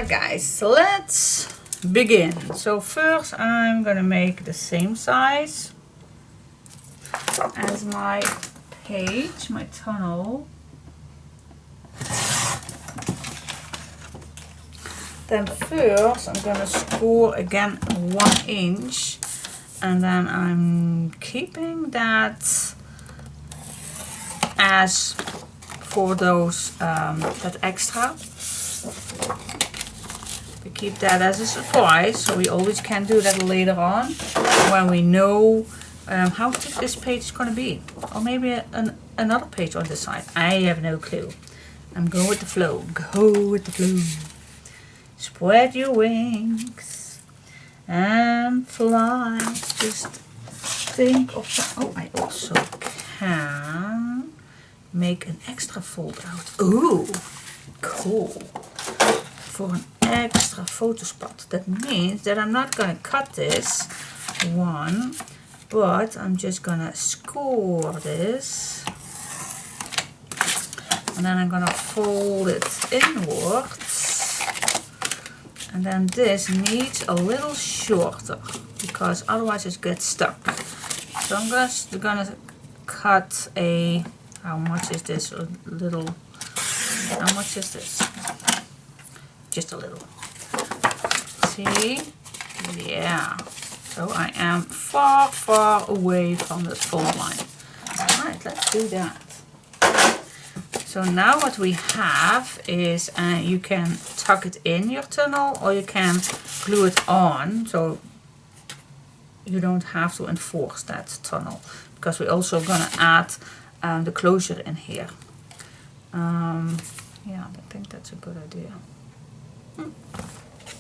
Guys, let's begin. So first I'm gonna make the same size as my page, my tunnel. Then first I'm gonna score again 1 inch, and then I'm keeping that as for those that extra. We keep that as a surprise, so we always can do that later on when we know how thick this page is going to be. Or maybe another page on this side. I have no clue. I'm going with the flow. Go with the flow. Spread your wings and fly. Just think of the... Oh, I also can make an extra fold out. Ooh, cool. For an extra photo spot. That means that I'm not going to cut this one, but I'm just going to score this, and then I'm going to fold it inwards, and then this needs a little shorter because otherwise it gets stuck. So I'm just going to cut a, how much is this? A little, how much is this? Just a little. See? Yeah. So I am far, far away from the fold line. Alright, let's do that. So now what we have is you can tuck it in your tunnel, or you can glue it on, so you don't have to enforce that tunnel, because we're also going to add the closure in here. Yeah, I think that's a good idea.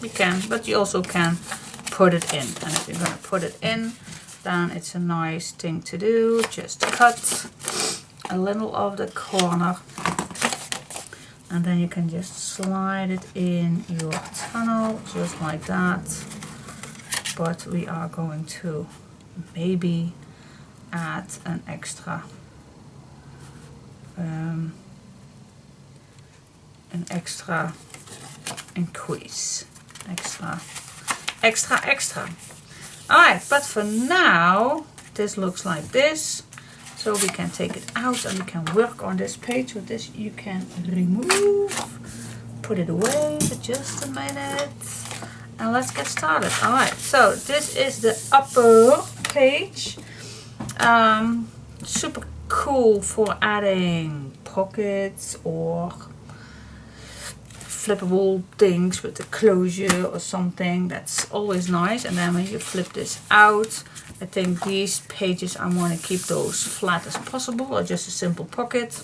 You can, but you also can put it in. And if you're going to put it in, then it's a nice thing to do. Just cut a little of the corner, and then you can just slide it in your tunnel, just like that. But we are going to maybe add an extra increase, extra. Alright, but for now this looks like this, so we can take it out and we can work on this page. So this you can remove, put it away for just a minute, and let's get started. Alright, so this is the upper page. Super cool for adding pockets or flippable things with the closure or something. That's always nice. And then when you flip this out, I think these pages I want to keep those flat as possible, or just a simple pocket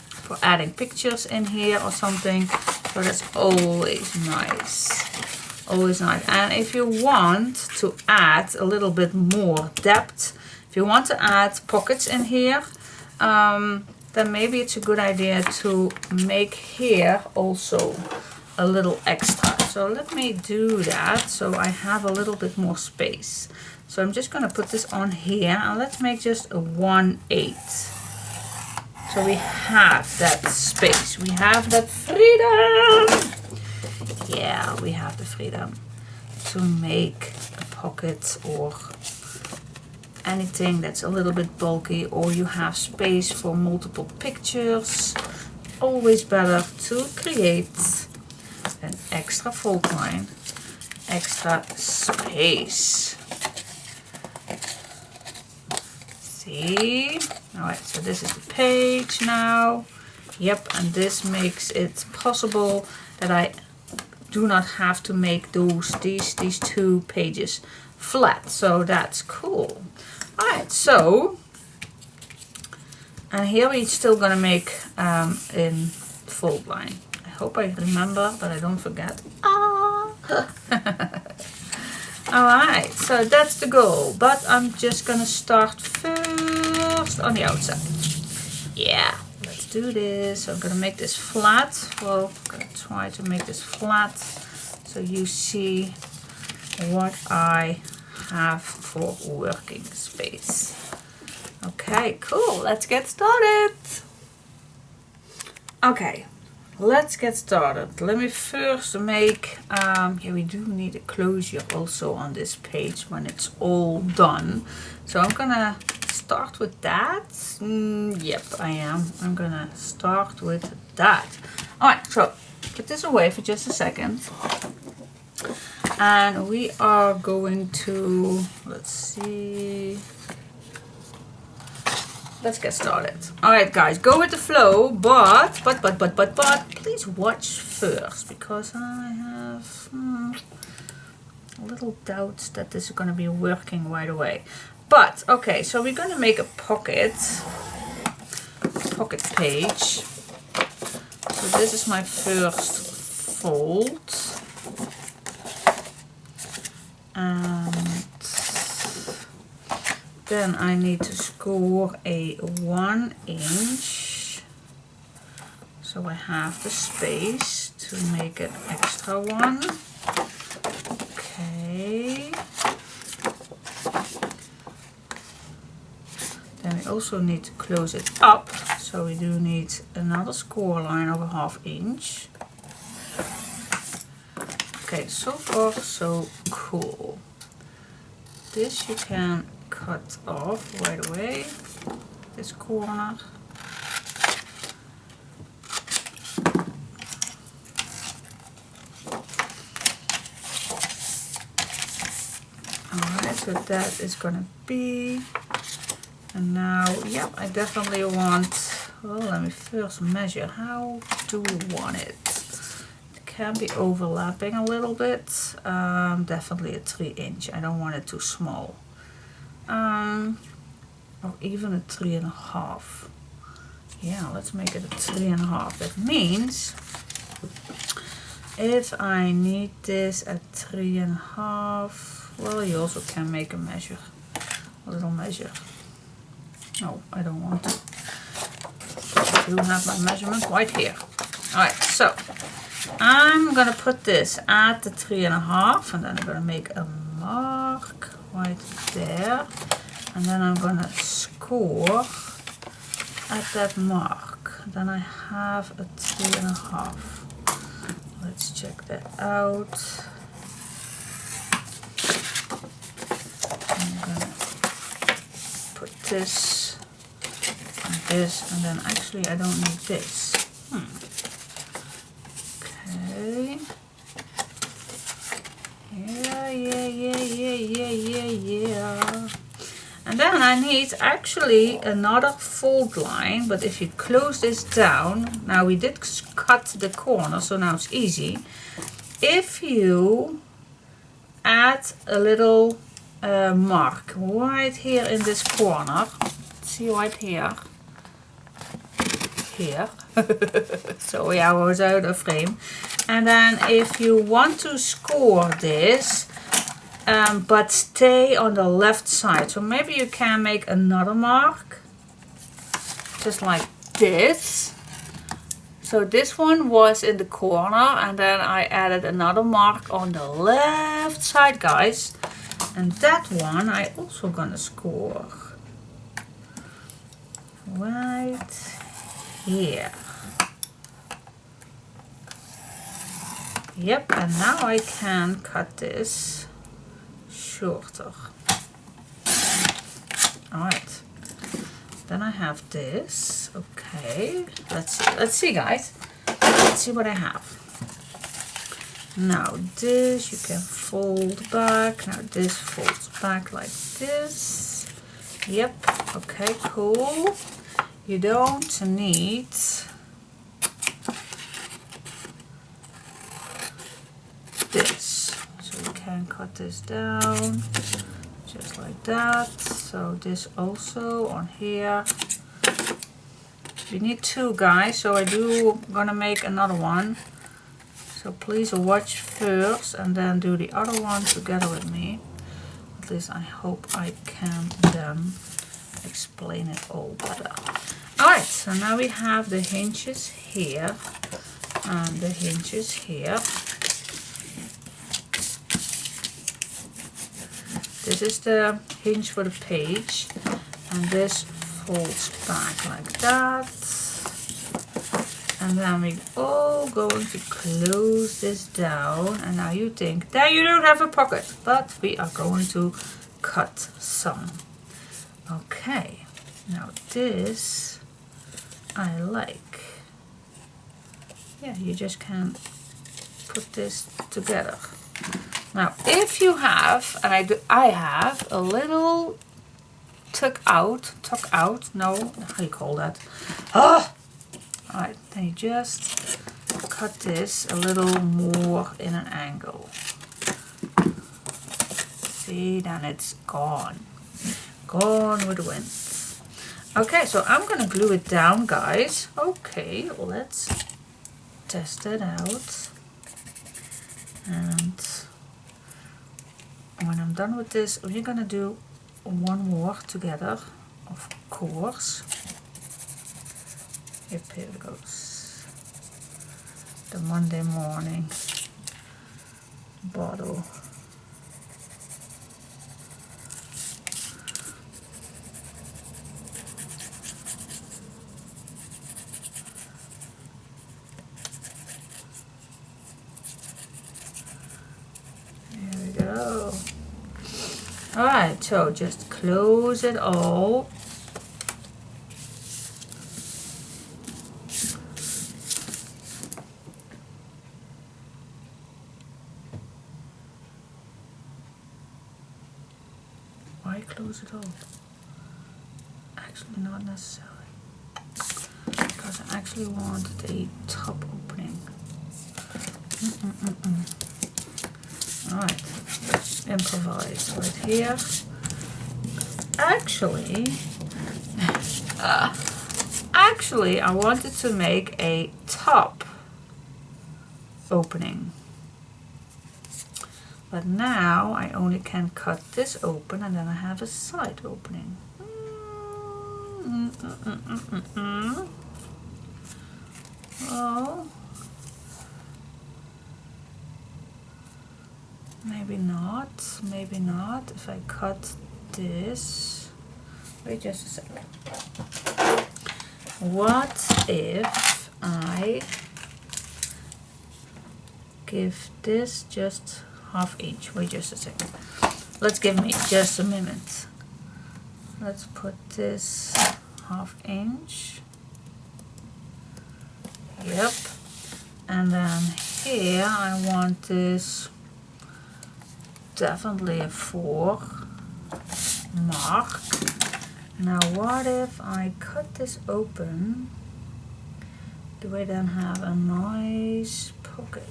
for adding pictures in here or something. So that's always nice. Always nice. And if you want to add a little bit more depth, if you want to add pockets in here, then maybe it's a good idea to make here also a little extra. So let me do that so I have a little bit more space. So I'm just going to put this on here, and let's make just a 1/8. So we have that space, we have that freedom. Yeah, we have the freedom to make a pocket or anything that's a little bit bulky, or you have space for multiple pictures. Always better to create an extra fold line, extra space. See? Alright, so this is the page now. Yep, and this makes it possible that I do not have to make these 2 pages flat. So that's cool. Alright, so, and here we're still gonna make in fold line. I hope I remember, but I don't forget. Alright, so that's the goal, but I'm just gonna start first on the outside. Yeah, let's do this. So I'm gonna make this flat. Well, I'm gonna try to make this flat so you see what I have for working space. Okay, cool, let's get started. Okay, let's get started. Let me first make, yeah, we do need a closure also on this page when it's all done. So I'm gonna start with that. Yep, I am. I'm gonna start with that. Alright, so put this away for just a second. And we are going to, let's see. Let's get started. Alright guys, go with the flow, but please watch first, because I have a little doubts that this is going to be working right away. But, okay, so we're going to make a pocket page. So this is my first fold. And then I need to score a 1 inch, so I have the space to make an extra one. Okay. Then we also need to close it up, so we do need another score line of a 1/2 inch. Okay, so far so cool. This you can cut off right away, this corner. Alright, so that is gonna be, and now, yep, I definitely want, well, let me first measure, how do we want it? It can be overlapping a little bit, definitely a 3 inch, I don't want it too small. Or even a 3.5. Yeah, let's make it a 3.5. That means if I need this at 3.5, well, you also can make a little measure. No, I don't want to. I do have my measurement right here. Alright, so I'm gonna put this at the 3.5, and then I'm gonna make a mark right there, and then I'm gonna score at that mark. Then I have a 3.5. Let's check that out. I'm gonna put this and this, and then actually I don't need this. Okay. Yeah. And then I need actually another fold line, but if you close this down, now we did cut the corner, so now it's easy. If you add a little mark right here in this corner, see right here, so yeah, I was out of frame. And then if you want to score this, but stay on the left side, so maybe you can make another mark just like this. So this one was in the corner, and then I added another mark on the left side, guys, and that one I also gonna score right here. Yep, and now I can cut this shorter. Alright, then I have this. Okay, let's see guys, let's see what I have. Now this you can fold back. Now this folds back like this. Yep, okay, cool. You don't need cut this down just like that. So this also on here. We need 2 guys, so I do gonna make another one. So please watch first and then do the other one together with me. At least I hope I can then explain it all better. Alright, so now we have the hinges here and the hinges here. This is the hinge for the page, and this folds back like that. And then we're all going to close this down. And now you think that you don't have a pocket, but we are going to cut some. Okay, now this I like. Yeah, you just can put this together. Now, if you have, and I have a little tuck out, no, how do you call that? Ah! Alright, then you just cut this a little more in an angle. See, then it's gone. Gone with the wind. Okay, so I'm gonna glue it down, guys. Okay, let's test it out. And when I'm done with this, we're gonna do one more together, of course. Yep, here it goes. The Monday morning bottle. There we go. Alright, so just close it all. Why close it all? Actually not necessary. Because I actually wanted a top opening. Alright, improvise right here. Actually, I wanted to make a top opening. But now I only can cut this open and then I have a side opening. Oh. Maybe not, maybe not. If I cut this, wait just a second. What if I give this just ½ inch? Wait just a second. Let's give me just a minute. Let's put this ½ inch. Yep. And then here I want this definitely a 4 mark. Now what if I cut this open? Do I then have a nice pocket?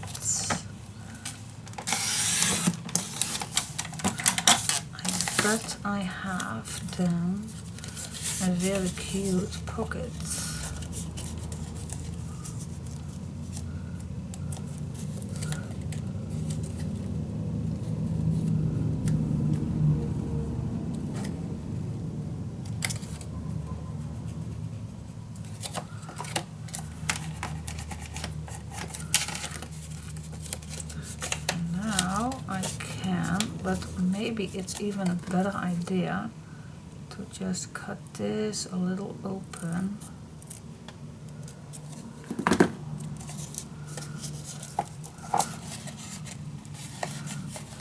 I bet I have then a very cute pocket. But maybe it's even a better idea to just cut this a little open.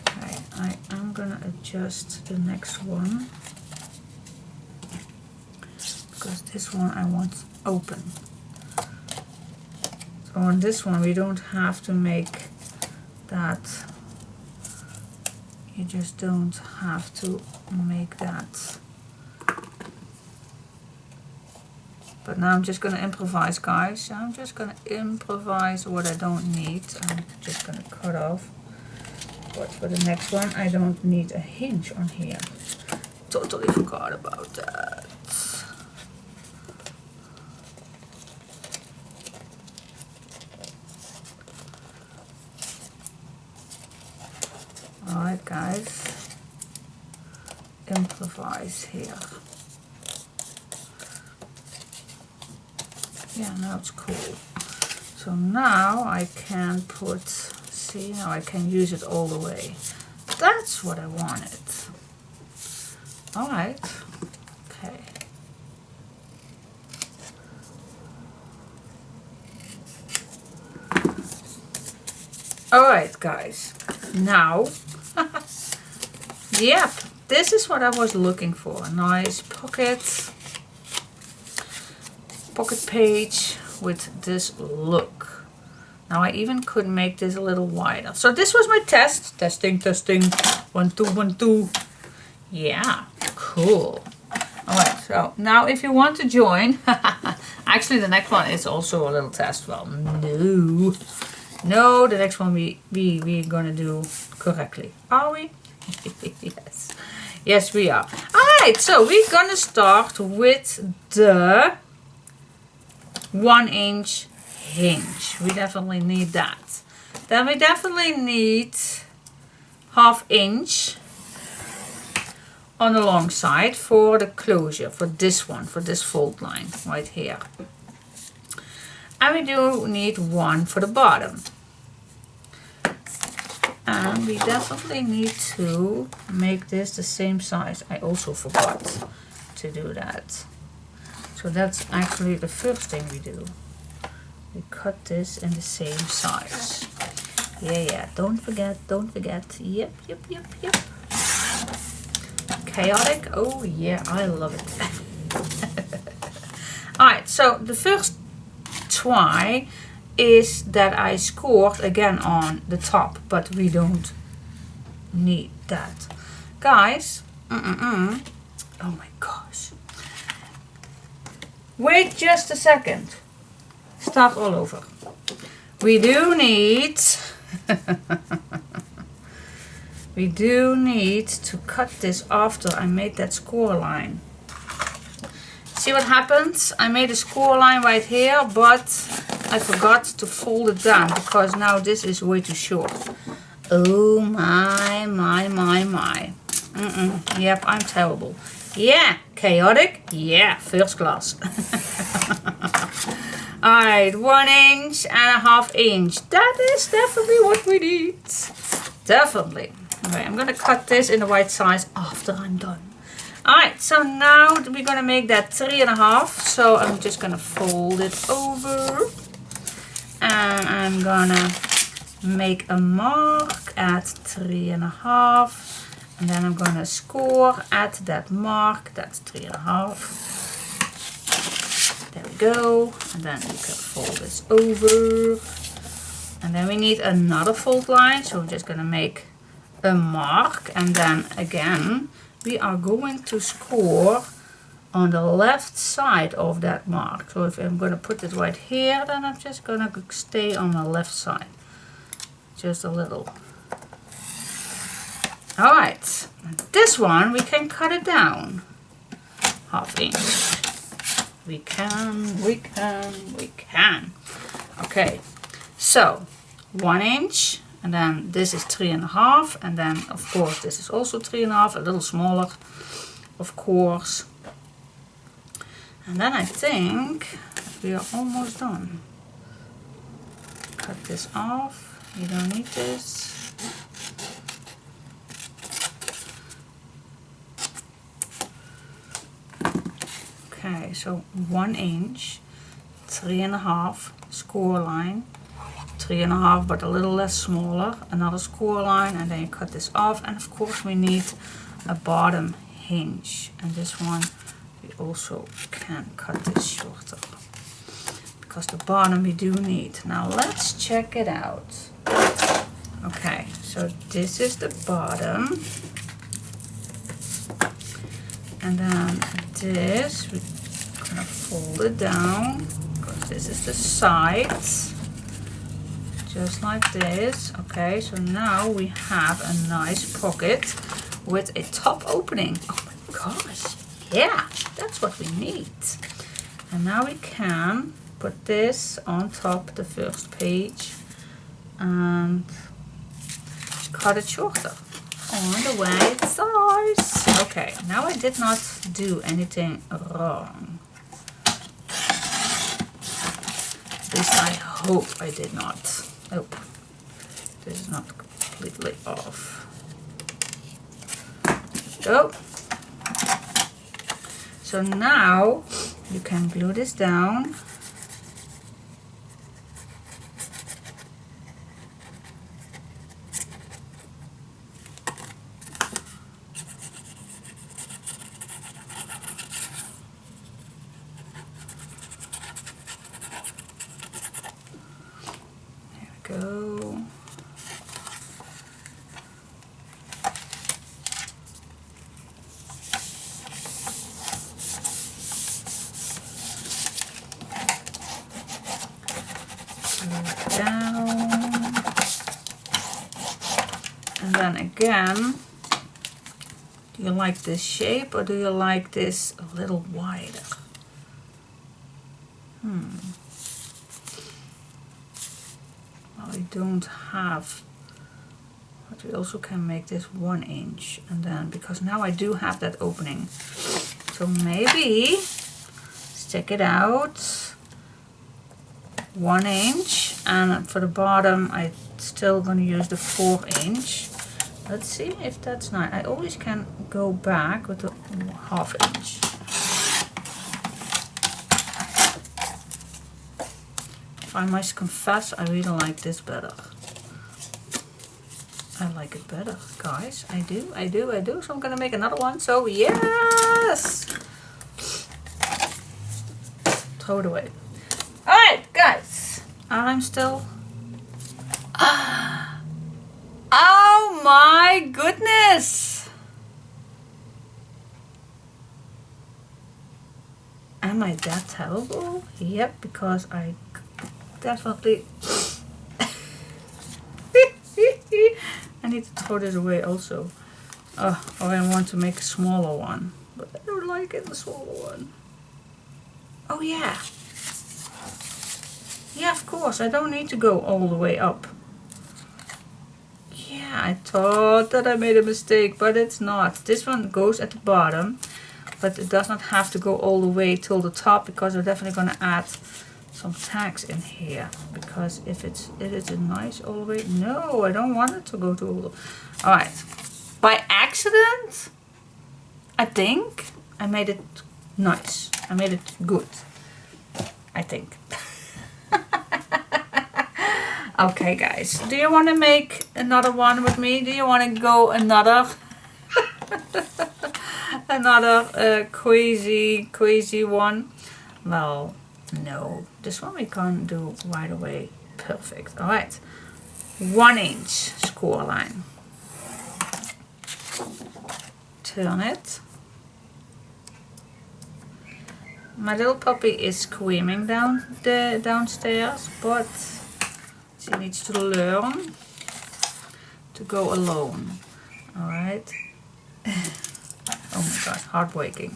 Okay, I am gonna adjust the next one because this one I want open. So on this one we don't have to make that. You just don't have to make that. But now I'm just going to improvise, guys. I'm just going to improvise what I don't need. I'm just going to cut off But for the next one, I don't need a hinge on here. Totally forgot about that. Alright guys, improvise here. Yeah, now it's cool. So now I can put, see, now I can use it all the way. That's what I wanted. Alright, okay. Alright guys, now, yep, this is what I was looking for. A nice pocket page with this look. Now I even could make this a little wider. So this was my test. Testing. 1, 2, 1, 2. Yeah, cool. Alright, so now if you want to join, actually the next one is also a little test. Well, no, the next one we're gonna do correctly. Are we? Yes. Yes, we are. Alright, so we're gonna start with the 1 inch hinge. We definitely need that. Then we definitely need 1/2 inch on the long side for the closure, for this one, for this fold line right here. And we do need 1 for the bottom. And we definitely need to make this the same size. I also forgot to do that. So that's actually the first thing we do. We cut this in the same size. Yeah, don't forget. Yep. Chaotic, oh yeah, I love it. Alright, so the first try is that I scored again on the top, but we don't need that. Guys, oh my gosh. Wait just a second. Start all over. We do need to cut this after I made that score line. See what happens? I made a score line right here, but I forgot to fold it down because now this is way too short. Oh my. Yep, I'm terrible. Yeah, chaotic. Yeah, first class. Alright, 1 inch and 1/2 inch. That is definitely what we need. Definitely. Okay, I'm gonna cut this in the right size after I'm done. Alright, so now we're gonna make that 3.5. So I'm just gonna fold it over. And I'm gonna make a mark at 3.5. And then I'm gonna score at that mark. That's 3.5. There we go. And then you can fold this over. And then we need another fold line. So we're just gonna make a mark. And then again, we are going to score on the left side of that mark. So if I'm gonna put it right here, then I'm just gonna stay on the left side. Just a little. Alright, this one we can cut it down 1/2 inch. We can. Okay, so 1 inch, and then this is 3.5, and then of course this is also 3.5, a little smaller, of course. And then I think we are almost done. Cut this off. You don't need this. Okay, so 1 inch, 3.5 score line, 3.5 but a little less smaller, another score line, and then you cut this off. And of course we need a bottom hinge, and this one we also can cut this shorter because the bottom we do need. Now let's check it out. Okay, so this is the bottom. And then this, we're gonna fold it down because this is the sides. just like this. Okay, so now we have a nice pocket with a top opening. Oh my gosh, yeah, that's what we need. And now we can put this on top the first page and cut it shorter on the right size. Okay, now I did not do anything wrong. At least I hope I did not. Oh, this is not completely off. Go. So now you can glue this down. Go. Down. And then again, do you like this shape or do you like this a little wider? We don't have, but we also can make this 1 inch, and then because now I do have that opening, so maybe stick it out 1 inch, and for the bottom I still gonna use the 4 inch. Let's see if that's nice. I always can go back with the 1/2 inch. If I must confess, I really like this better. I like it better, guys. I do. So I'm gonna make another one. So yes! Throw it away. Alright, guys. I'm still... Oh my goodness! Am I that terrible? Yep, because I definitely I need to throw this away also. Or I want to make a smaller one, but I don't like it, the smaller one. Oh yeah, of course, I don't need to go all the way up. Yeah, I thought that I made a mistake, but it's not. This one goes at the bottom, but it does not have to go all the way till the top, because we're definitely going to add some tags in here, because if it's a nice all the way. No, I don't want it to go to all the... Alright, by accident I think I made it nice. I made it good, I think. Okay guys, do you want to make another one with me? Do you want to go another another crazy one? Well, no, this one we can't do right away. Perfect. All right, 1 inch score line. Turn it. My little puppy is screaming downstairs, but she needs to learn to go alone. All right. Oh my god, heartbreaking.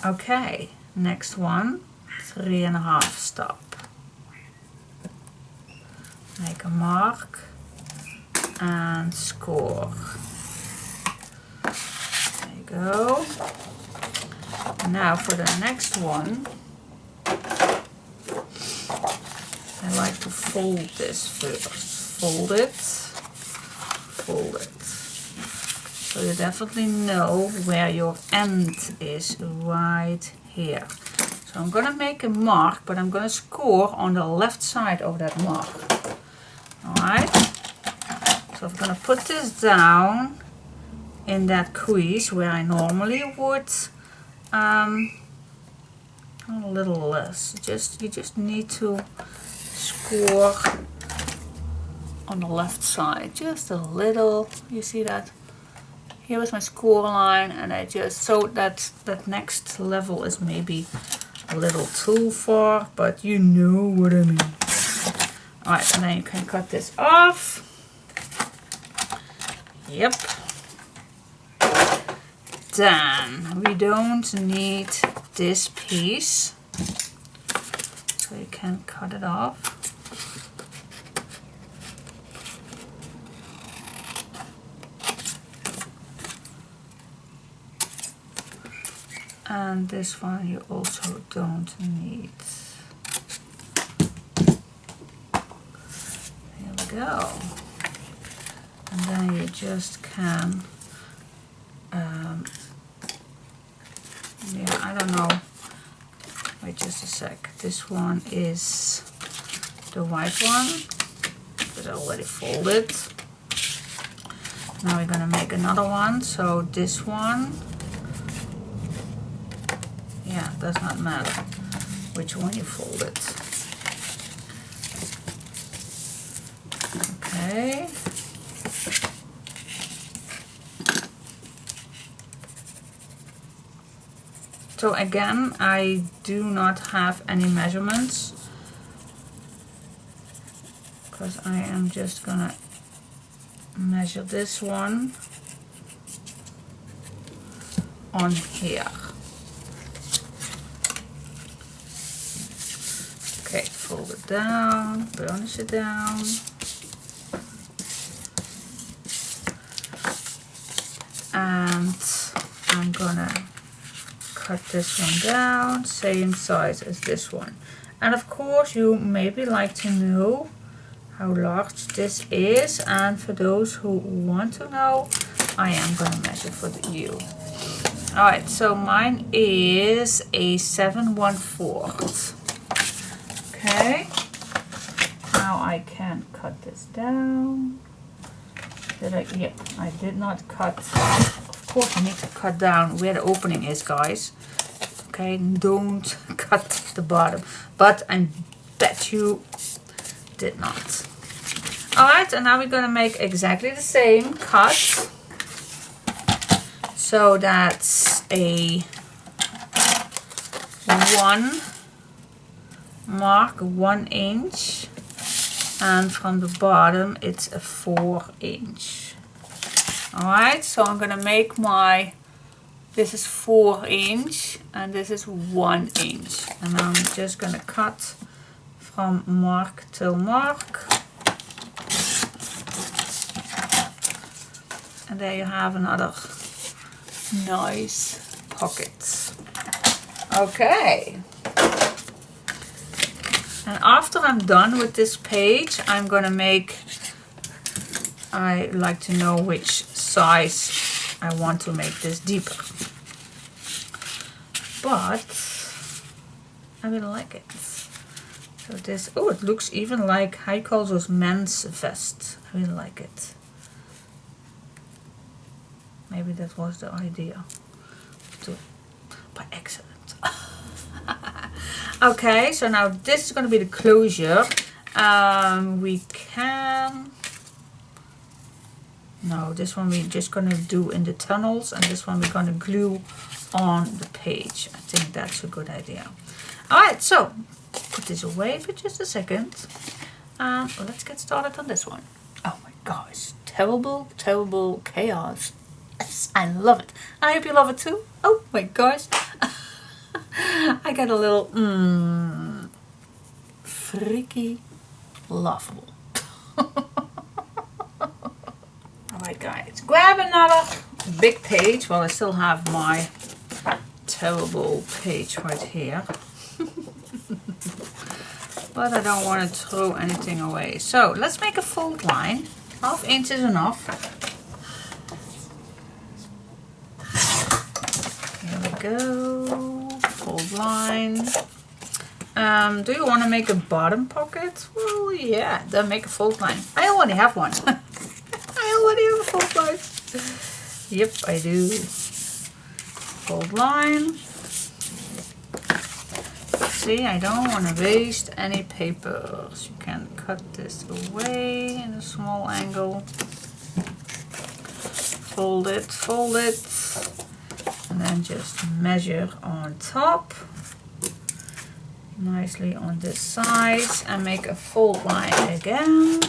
Okay, next one. 3.5 stop. Make a mark and score. There you go. Now for the next one, I like to fold this first. Fold it, fold it. So you definitely know where your end is, right here. So I'm gonna make a mark, but I'm gonna score on the left side of that mark. Alright? So I'm gonna put this down in that crease where I normally would a little less. You just need to score on the left side, just a little. You see that? Here is my score line, and I just, so that next level is maybe a little too far, but you know what I mean. Alright, and then you can cut this off. Yep. Then we don't need this piece, so you can cut it off. And this one you also don't need. There we go. And then you just can, yeah, I don't know. Wait just a sec. This one is the white one, but I already folded. Now we're gonna make another one. So this one, yeah, does not matter which one you fold it. Okay. So again, I do not have any measurements because I am just gonna measure this one on here. Okay, fold it down, burnish it down. And I'm gonna cut this one down, same size as this one. And of course you maybe like to know how large this is, and for those who want to know, I am gonna measure for you. Alright, so mine is a 7/1/4. Okay, now I can cut this down. Did I? Yep, I did not cut. Of course, I need to cut down where the opening is, guys. Okay, don't cut the bottom. But I bet you did not. Alright, and now we're gonna make exactly the same cut. So that's a 1 mark, 1 inch. And from the bottom it's a 4 inch. Alright, so I'm gonna make my, this is 4 inch and this is 1 inch. And I'm just gonna cut from mark till mark. And there you have another nice pocket. Okay. And after I'm done with this page, I'm gonna make, I like to know which size I want to make this deeper. But I really like it. So this, oh, it looks even like, how you call those men's vests. I really like it. Maybe that was the idea, by accident. Okay, so now this is going to be the closure. We can, no, this one we're just going to do in the tunnels, and this one we're going to glue on the page. I think that's a good idea. Alright, so put this away for just a second. Let's get started on this one. Oh my gosh, terrible, terrible chaos. Yes, I love it. I hope you love it too. Oh my gosh. I got a little freaky laughable. Alright guys, grab another big page. Well, I still have my terrible page right here. But I don't want to throw anything away. So let's make a fold line. 1/2 inch is enough. Here we go. Fold line. Do you want to make a bottom pocket? Well, yeah, then make a fold line. I already have one. I already have a fold line. Yep, I do. Fold line. See, I don't want to waste any papers. You can cut this away in a small angle. Fold it, and then just measure on top. nicely on this side and make a fold line again.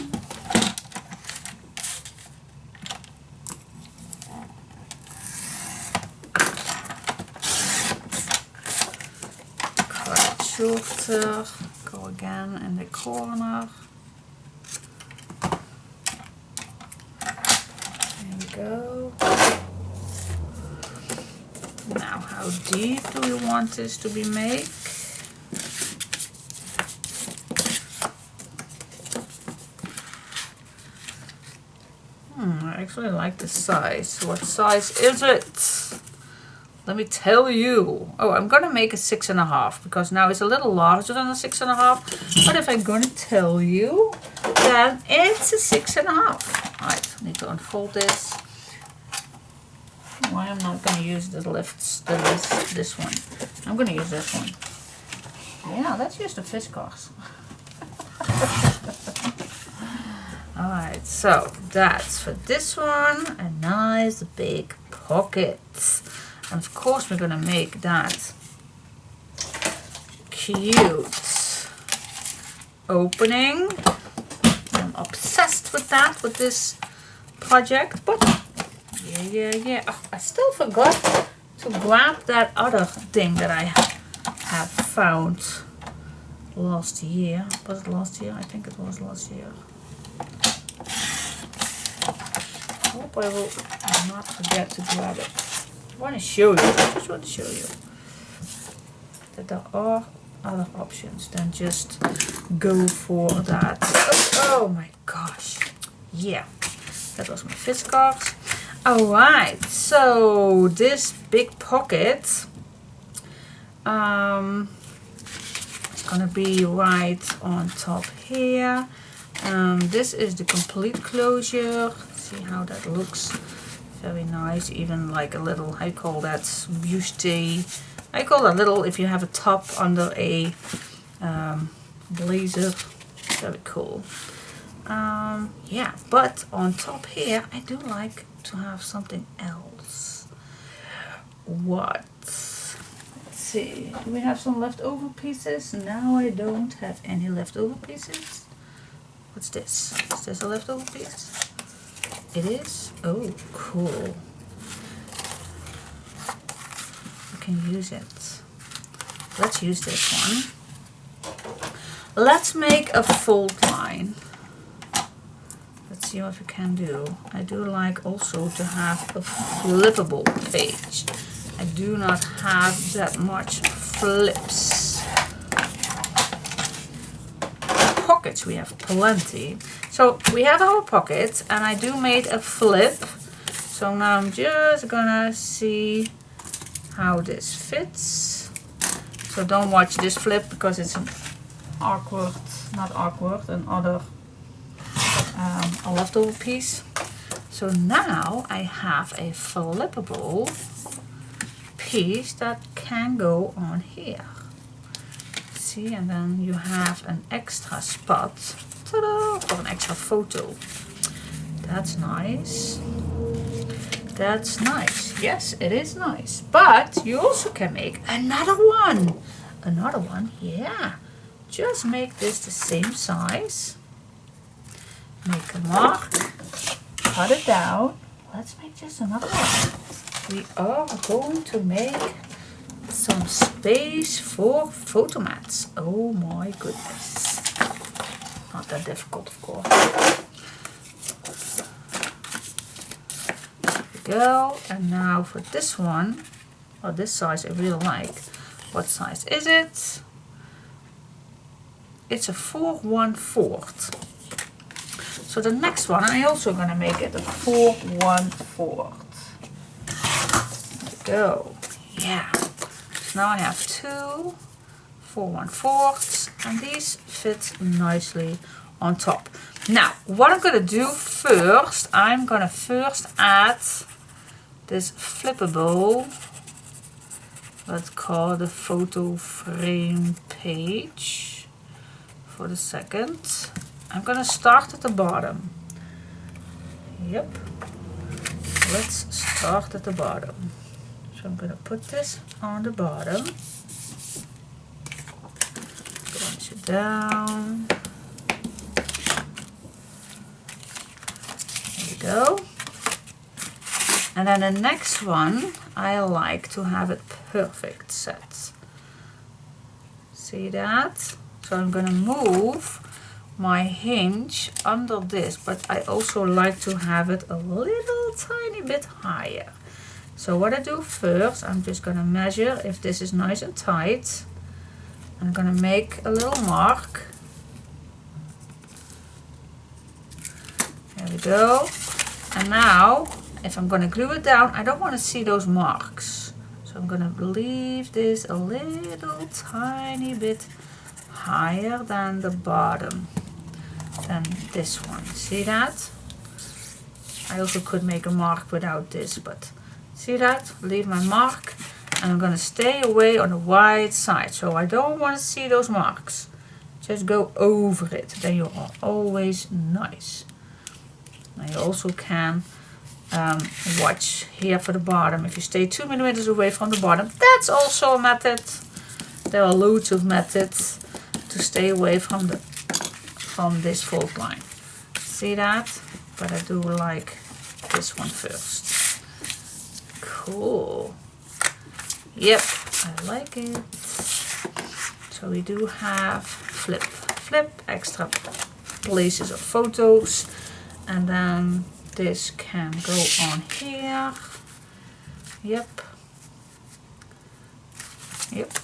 Cut it shorter, go again in the corner. There we go. Now, how deep do we want this to be made? I actually like the size. What size is it? Let me tell you. Oh, I'm gonna make a 6.5 because now it's a little larger than a 6.5. But if I'm gonna tell you, then it's a 6.5. Alright, I need to unfold this. Why I'm not gonna use the lifts, this one. I'm gonna use this one. Yeah, let's use the fish cars. Alright, so that's for this one, a nice big pocket. And of course we're gonna make that cute opening. I'm obsessed with that, with this project, but yeah. Oh, I still forgot to grab that other thing that I have found last year. Was it last year? I think it was last year. I hope I will not forget to grab it. I want to show you. I just want to show you that there are other options than just go for that. Oh my gosh. Yeah, that was my fish cards. Alright, so this big pocket it's gonna be right on top here. This is the complete closure. See how that looks? Very nice. Even like a little, I call that buste. I call that little if you have a top under a blazer. Very cool. Yeah, but on top here I do like to have something else. What? Let's see. Do we have some leftover pieces? Now I don't have any leftover pieces. What's this? Is this a leftover piece? It is? Oh, cool. I can use it. Let's use this one. Let's make a fold line. Let's see what we can do. I do like also to have a flippable page. I do not have that much flips. Pockets we have plenty. So we have our pocket and I do made a flip. So now I'm just gonna see how this fits. So don't watch this flip because it's an awkward, not awkward, another a leftover piece. So now I have a flippable piece that can go on here. See, and then you have an extra spot, ta-da, for an extra photo. That's nice. That's nice. Yes, it is nice. But you also can make another one. Another one, yeah. Just make this the same size. Make a mark. Cut it down. Let's make just another one. We are going to make some space for photo mats. Oh my goodness. Not that difficult, of course. There we go. And now for this one, well, this size I really like. What size is it? It's a 4/1/4. So the next one, I'm also going to make it a 4/1/4. There we go. Yeah. So now I have two 4/1/4 and these fit nicely on top. Now, what I'm going to do first, I'm going to first add this flippable, let's call the photo frame page for the second. I'm going to start at the bottom. Yep. Let's start at the bottom. So I'm going to put this on the bottom. push it down. There we go. And then the next one, I like to have it perfect set. See that? So I'm gonna move my hinge under this, but I also like to have it a little tiny bit higher. So what I do first, I'm just gonna measure if this is nice and tight. I'm gonna make a little mark. There we go. And now, if I'm gonna glue it down, I don't want to see those marks. So I'm gonna leave this a little tiny bit higher than the bottom, than this one. See that? I also could make a mark without this, but see that? Leave my mark, and I'm gonna stay away on the wide side. So I don't want to see those marks. Just go over it, then you are always nice. Now you also can watch here for the bottom. If you stay 2 millimeters away from the bottom, that's also a method. There are loads of methods to stay away from this fold line. See that? But I do like this one first. Cool. Yep, I like it. So we do have flip, extra places of photos, and then this can go on here. Yep,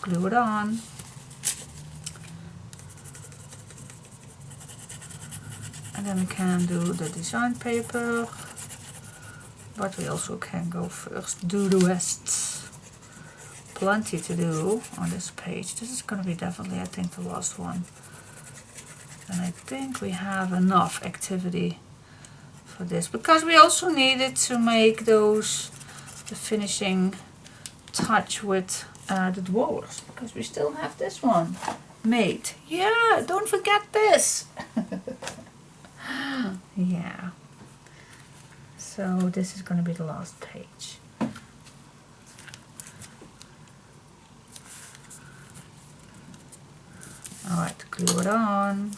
glue it on. And then we can do the design paper, but we also can go first do the rest. Plenty to do on this page. This is going to be definitely, I think, the last one. And I think we have enough activity for this, because we also needed to make the finishing touch with the drawers, because we still have this one made. Yeah, don't forget this. Yeah. So this is going to be the last page. Alright, glue it on.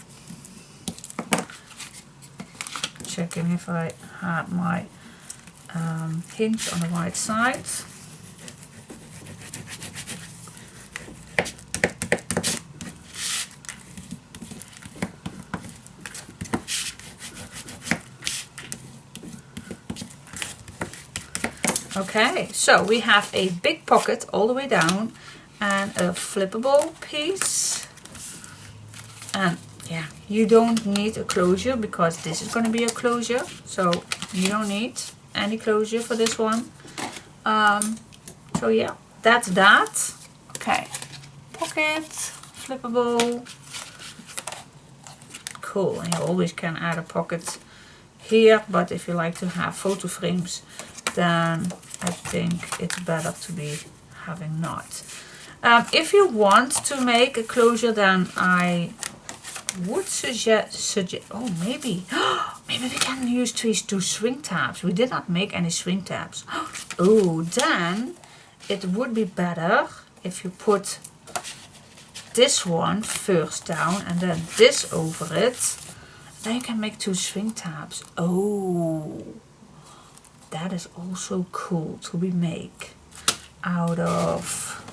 Checking if I had my hinge on the right side. Okay, so we have a big pocket all the way down and a flippable piece. And yeah, you don't need a closure because this is going to be a closure, so you don't need any closure for this one. So yeah, that's that. Okay, pocket, flippable, cool. And you always can add a pocket here, but if you like to have photo frames, then I think it's better to be having not. If you want to make a closure, then I would suggest oh, maybe we can use two string tabs. We did not make any string tabs. Oh, then it would be better if you put this one first down and then this over it. Then you can make 2 string tabs. Oh, that is also cool to be make out of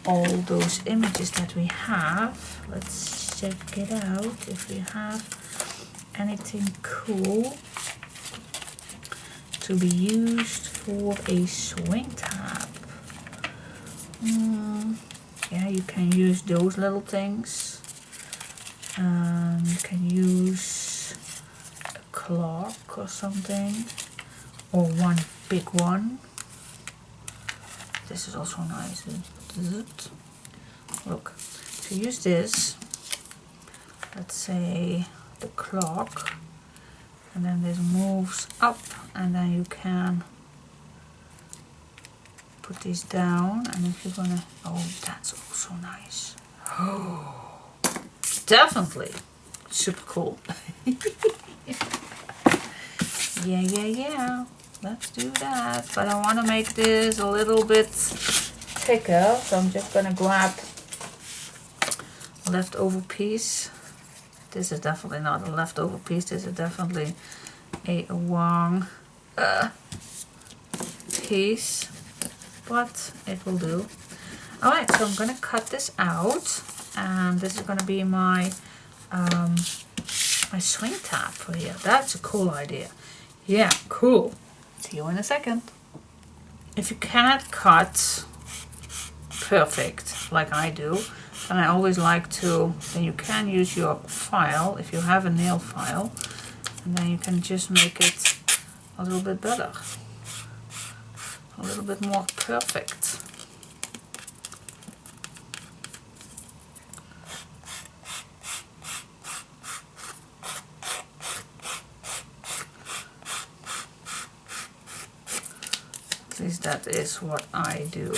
all those images that we have. Let's check it out if we have anything cool to be used for a swing tab. Yeah, you can use those little things. You can use a clock or something, or one big one. This is also nice. Look, to use this, let's say the clock, and then this moves up, and then you can put these down, and if you're gonna, oh, that's also nice. Oh, definitely super cool. Yeah, let's do that. But I want to make this a little bit thicker, so I'm just gonna grab leftover piece. This is definitely not a leftover piece. This is definitely a wrong piece, but it will do. Alright, so I'm gonna cut this out, and this is gonna be my my swing tab for here. That's a cool idea. Yeah, cool. See you in a second. If you cannot cut perfect like I do, then I always like to, then you can use your file if you have a nail file, and then you can just make it a little bit better, a little bit more perfect. At least that is what I do.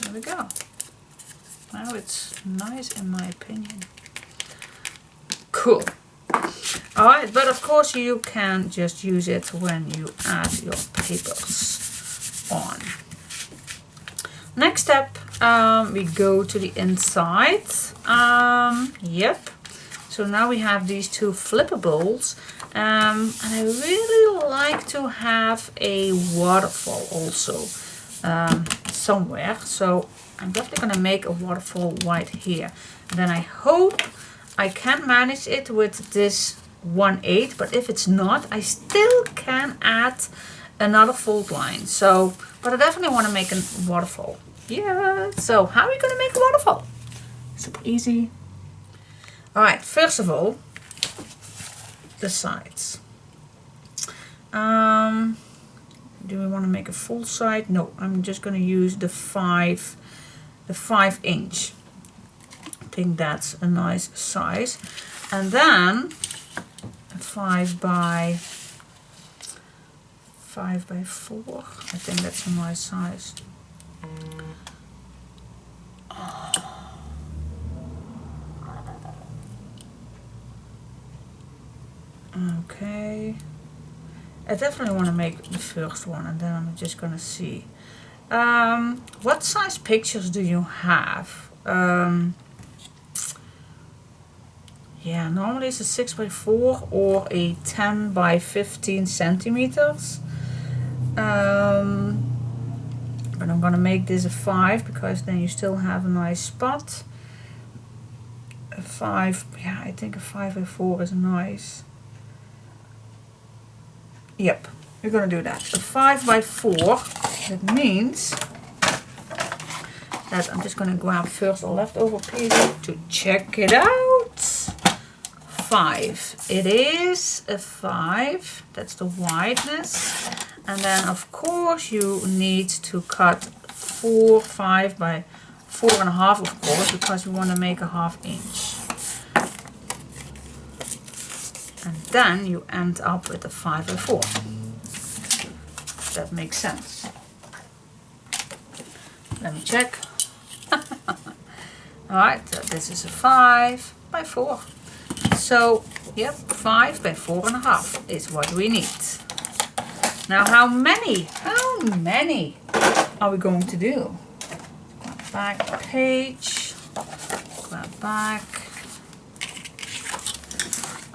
There we go. Now it's nice in my opinion. Cool. Alright, but of course you can just use it when you add your papers on. Next step, we go to the inside. Yep. So now we have these two flippables, and I really like to have a waterfall also somewhere. So I'm definitely going to make a waterfall right here. And then I hope I can manage it with this 1/8, but if it's not, I still can add another fold line. So, but I definitely want to make a waterfall. Yeah, so how are we going to make a waterfall? Super easy. Alright, first of all, the sides. Do we want to make a full side? No, I'm just going to use the 5 inch. I think that's a nice size. And then a 5 by 4. I think that's a nice size. Okay, I definitely want to make the first one, and then I'm just gonna see what size pictures do you have. Yeah, normally it's a 6 by 4 or a 10 by 15 centimeters, but I'm gonna make this a 5 because then you still have a nice spot. A 5, yeah, I think a 5 by 4 is nice. Yep, we're gonna do that. A 5 by 4, that means that I'm just gonna grab first a leftover piece to check it out. 5. It is a 5, that's the wideness. And then of course you need to cut 5 by 4.5 of course, because we want to make a 1/2 inch. And then you end up with a 5 by 4. That makes sense. Let me check. Alright, so this is a 5 by 4. So, yep, 5 by 4.5 is what we need. Now how many are we going to do? Back page, grab back.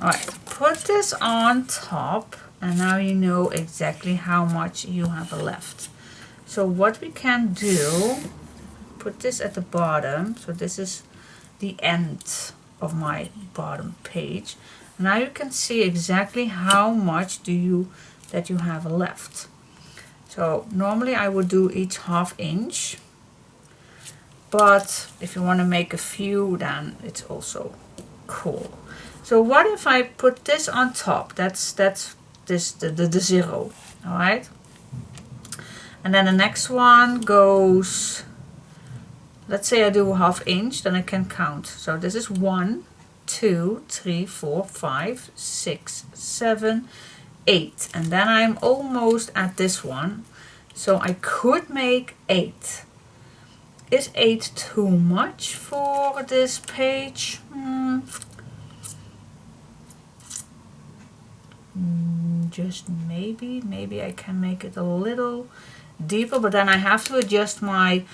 Alright, put this on top, and now you know exactly how much you have left. So what we can do, put this at the bottom, so this is the end of my bottom page. Now you can see exactly how much that you have left. So normally I would do each 1/2 inch, but if you want to make a few, then it's also cool. So what if I put this on top? That's the 0, all right? And then the next one goes, let's say I do a 1/2 inch, then I can count. So this is 1, 2, 3, 4, 5, 6, 7, 8. And then I'm almost at this one. So I could make 8. Is 8 too much for this page? Just maybe I can make it a little deeper, but then I have to adjust my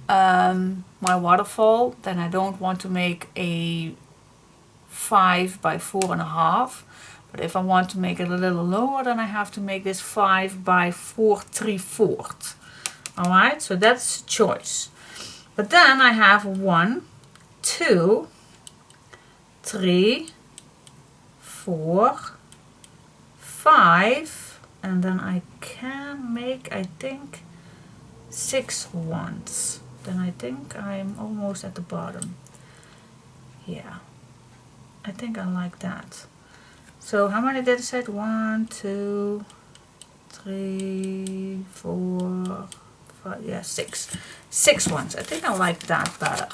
my waterfall. Then I don't want to make a 5 by 4.5. But if I want to make it a little lower, then I have to make this 5 by 4 3/4. Alright, so that's a choice. But then I have 1, 2, 3, 4, 5, and then I can make, I think, 6 ones. Then I think I'm almost at the bottom. Yeah, I think I like that. So how many did I say? 1, 2, 3, 4, 5, yeah, 6. 6 ones. I think I like that better.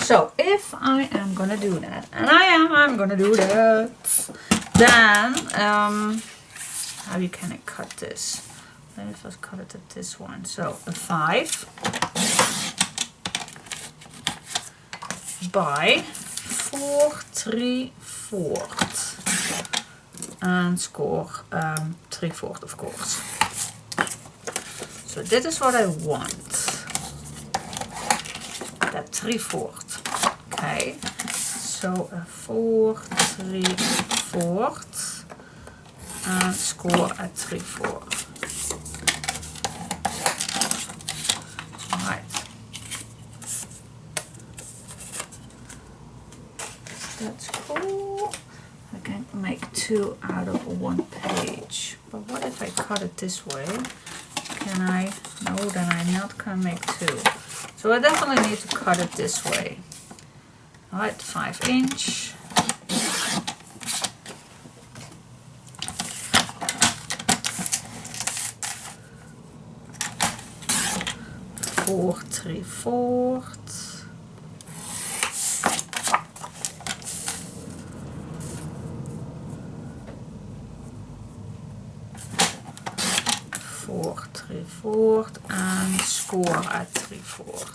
So if I am gonna do that, and I'm gonna do that, then how can I cut this? Let me first cut it at this one. So a 5 by 4 3/4 and score 3/4, of course. So this is what I want. That 3/4. Okay. So a 4 3/4 and score at 3/4. That's cool. I can make 2 out of 1 page. But what if I cut it this way? Can I? No, then I not can make 2. So I definitely need to cut it this way. Alright, 5-inch. Four 3/4. 4 3/4 and score at 3/4.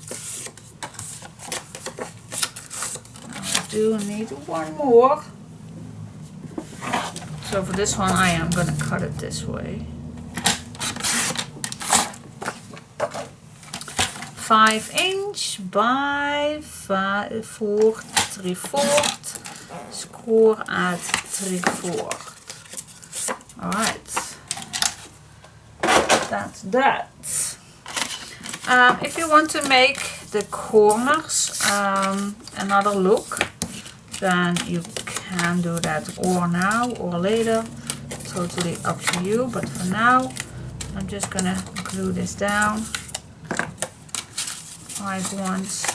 Now I do need one more. So for this one I am going to cut it this way. 5-inch by 4 3/4, score at 3/4. Alright. That's that. If you want to make the corners another look, then you can do that or now or later. Totally up to you. But for now, I'm just gonna glue this down. 5 ones.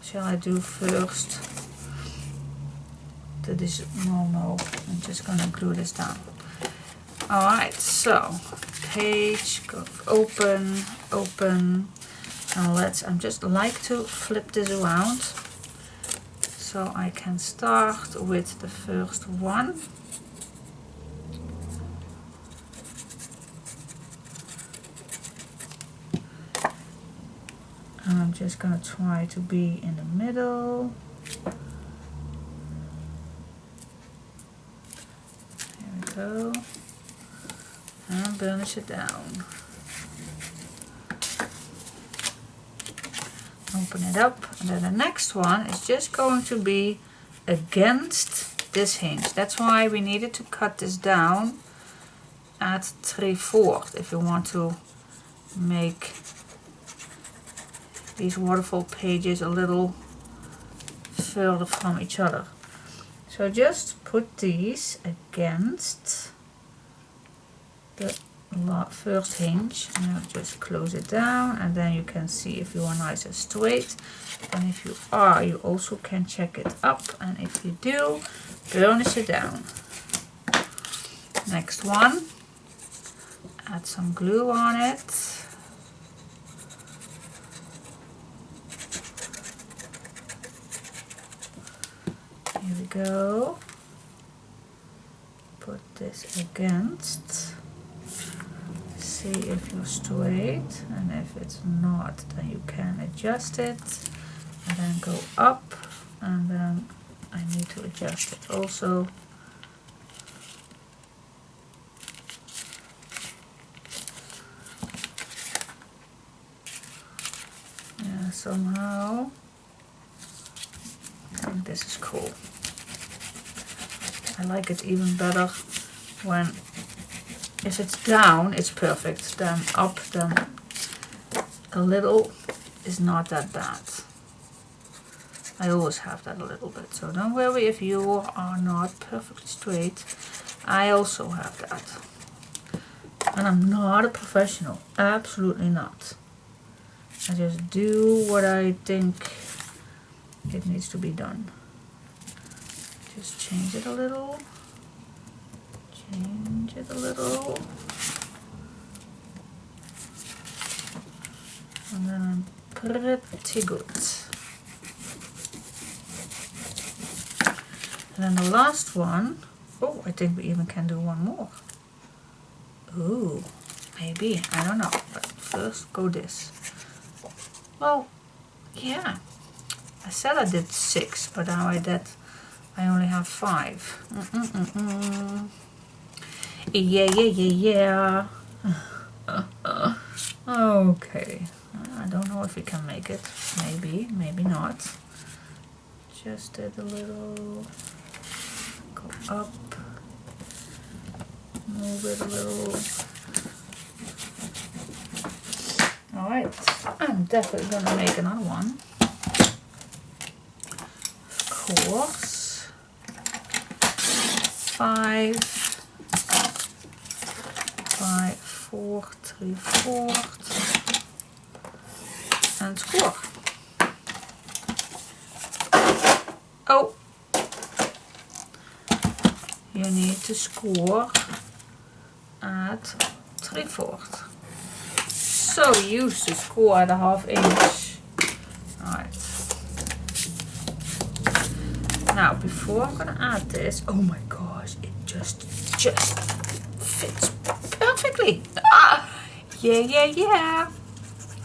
Shall I do first? No. I'm just gonna glue this down. Alright, so page, go open, and I'm just like to flip this around so I can start with the first one. And I'm just gonna try to be in the middle. There we go. And burnish it down. Open it up, and then the next one is just going to be against this hinge. That's why we needed to cut this down at 3/4 if you want to make these waterfall pages a little further from each other. So just put these against the first hinge, and I'll just close it down, and then you can see if you are nice and straight, and if you are, you also can check it up, and if you do, burnish it down. Next one, add some glue on it. Here we go. Put this against. See if you're straight, and if it's not, then you can adjust it, and then go up, and then I need to adjust it also. somehow. I think this is cool. I like it even better when, if it's down, it's perfect. Then up, then a little is not that bad. I always have that a little bit, so don't worry if you are not perfectly straight. I also have that. And I'm not a professional, absolutely not. I just do what I think it needs to be done. Just change it a little. Change it a little. And then I'm pretty good. And then the last one, oh, I think we even can do one more. Ooh, maybe, I don't know. But first go this. Well, yeah. I said I did 6, but now I only have 5. Yeah. Okay. I don't know if we can make it. Maybe, maybe not. Just did a little. Go up. Move it a little. Alright, I'm definitely gonna make another one. Of course. 5, 5, 4, 3/4, and score. Oh, you need to score at 3/4. So used to score at a 1/2 inch. Alright. Now before I'm gonna add this, oh my gosh, it just fits perfectly. Ah, yeah.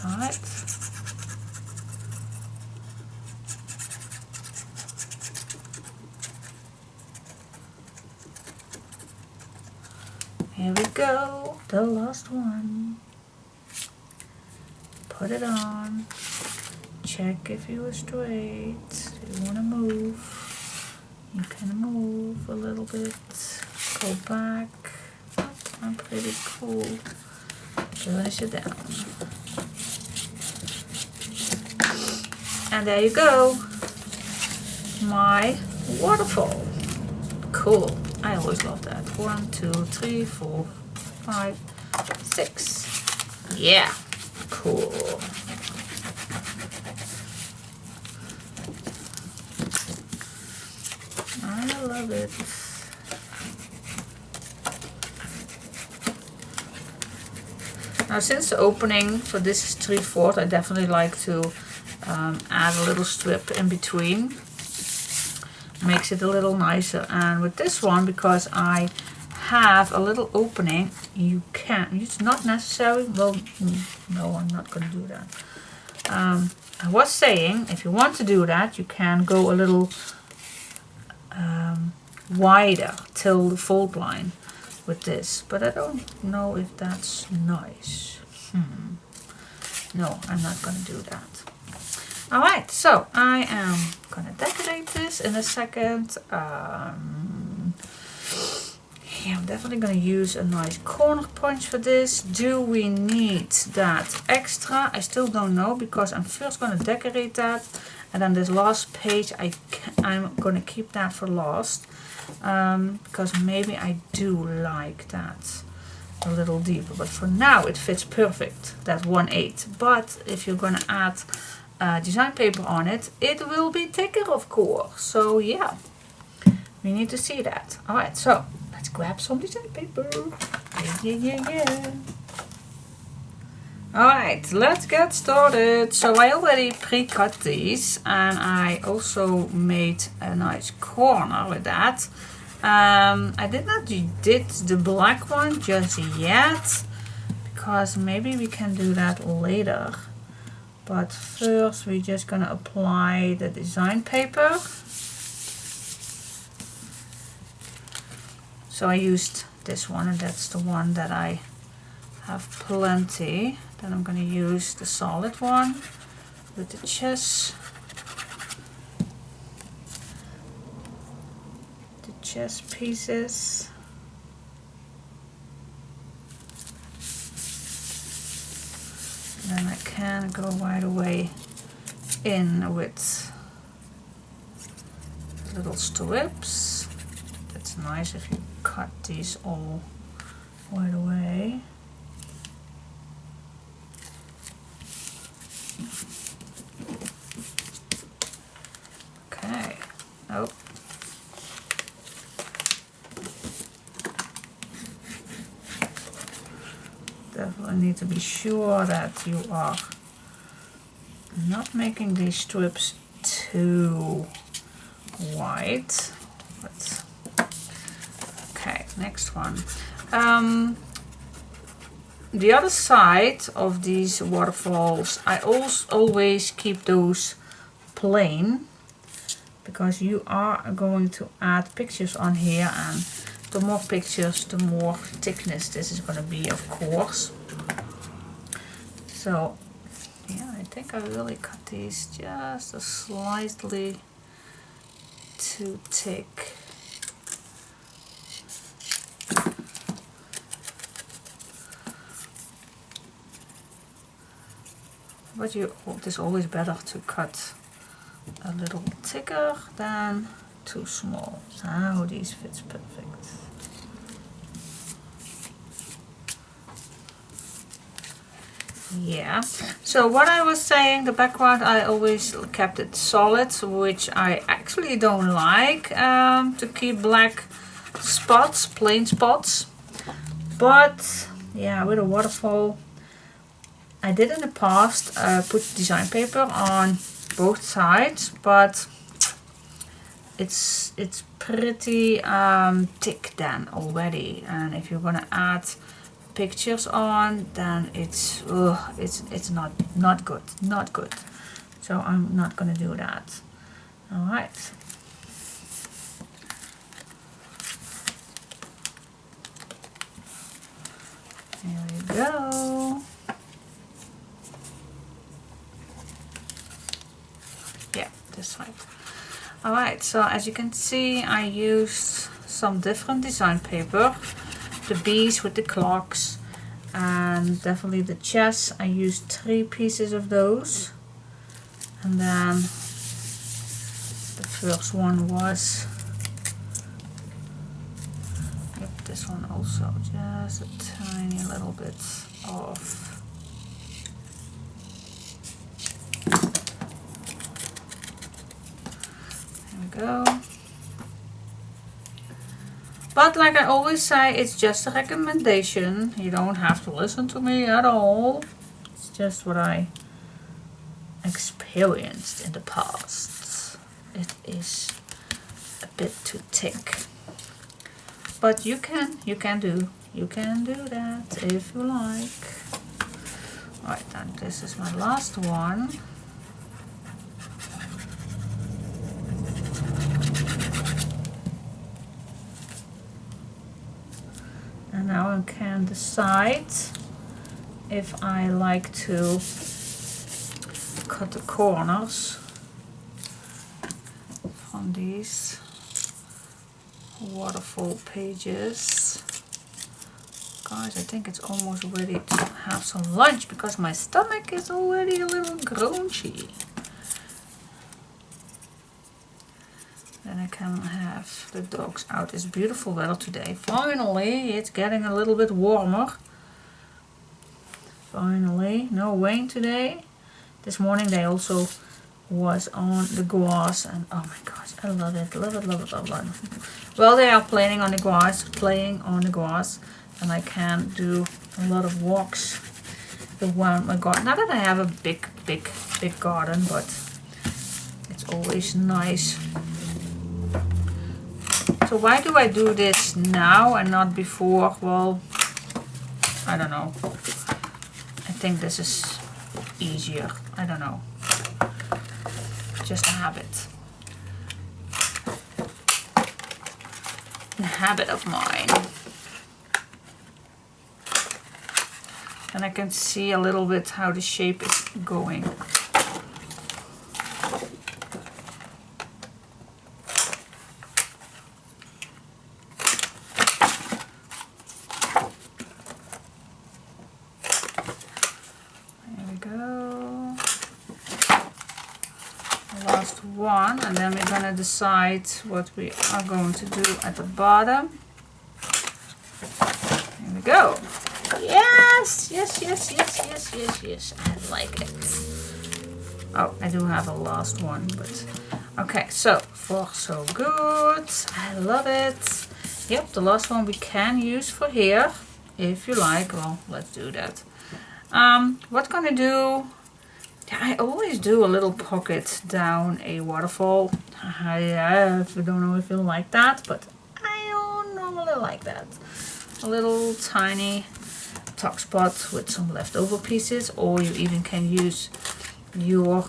Alright. Here we go, the last one. Put it on. Check if you are straight. If you want to move, you can move a little bit. Go back. Oh, I'm pretty cool. Finish it down. And there you go. My waterfall. Cool. I always love that. 1, 2, 3, 4, 5, 6. Yeah. Cool. I love it. Now since the opening for this is 3/4, I definitely like to add a little strip in between. Makes it a little nicer. And with this one, because I have a little opening, you can, it's not necessary, well, no, I'm not going to do that. I was saying, if you want to do that, you can go a little wider till the fold line with this, but I don't know if that's nice. No, I'm not going to do that. Alright, so I am going to decorate this in a second. Yeah, I'm definitely going to use a nice corner punch for this. Do we need that extra? I still don't know, because I'm first going to decorate that. And then this last page, I'm going to keep that for last. Because maybe I do like that a little deeper. But for now, it fits perfect, that 1/8. But if you're going to add design paper on it, it will be thicker, of course. So yeah, we need to see that. Alright, so let's grab some design paper. Yeah. Alright, let's get started. So I already pre-cut these, and I also made a nice corner with that. I did not did the black one just yet, because maybe we can do that later. But first we're just gonna apply the design paper. So I used this one, and that's the one that I have plenty. Then I'm going to use the solid one with the chest. The chest pieces. Then I can go right away in with little strips. That's nice if you cut these all right away. Okay. Oh. Definitely need to be sure that you are not making these strips too wide. But okay, next one. The other side of these waterfalls, I always keep those plain, because you are going to add pictures on here, and the more pictures, the more thickness this is going to be, of course. So yeah, I think I really cut these just a slightly too thick. But it is always better to cut a little thicker than too small. Now these fits perfect. Yeah, so what I was saying, the background, I always kept it solid, which I actually don't like, to keep black spots, plain spots. But yeah, with a waterfall, I did in the past put design paper on both sides, but it's pretty thick then already, and if you're gonna add pictures on, then it's not good. So I'm not gonna do that. All right. Here we go. Yeah, this side. Alright, so as you can see, I used some different design paper. The bees with the clocks, and definitely the chest. I used 3 pieces of those. And then the first one was, yep, this one also, just a tiny little bit off. Go. But like I always say, it's just a recommendation. You don't have to listen to me at all. It's just what I experienced in the past. It is a bit too thick. But you can do that if you like. Alright, then this is my last one. And now I can decide if I like to cut the corners from these waterfall pages. Guys, I think it's almost ready to have some lunch because my stomach is already a little grunchy. Then I can have the dogs out. It's beautiful weather today. Finally, it's getting a little bit warmer. Finally, no rain today. This morning they also was on the grass, and oh my gosh, I love it, love it, love it, love it. Well, they are playing on the grass, and I can do a lot of walks around my garden. Not that I have a big garden, but it's always nice. So why do I do this now and not before? Well, I don't know. I think this is easier. I don't know. Just a habit. A habit of mine. And I can see a little bit how the shape is going. one, and then we're gonna decide what we are going to do at the bottom. Here we go. Yes, yes, yes, yes, yes, yes, yes. I like it. Oh, I do have a last one, but okay. So far so good. I love it. Yep, the last one we can use for here, if you like. Well, let's do that. What gonna do? I always do a little pocket down a waterfall. I don't know if you like that, but I don't normally like that. A little tiny tuck spot with some leftover pieces, or you even can use your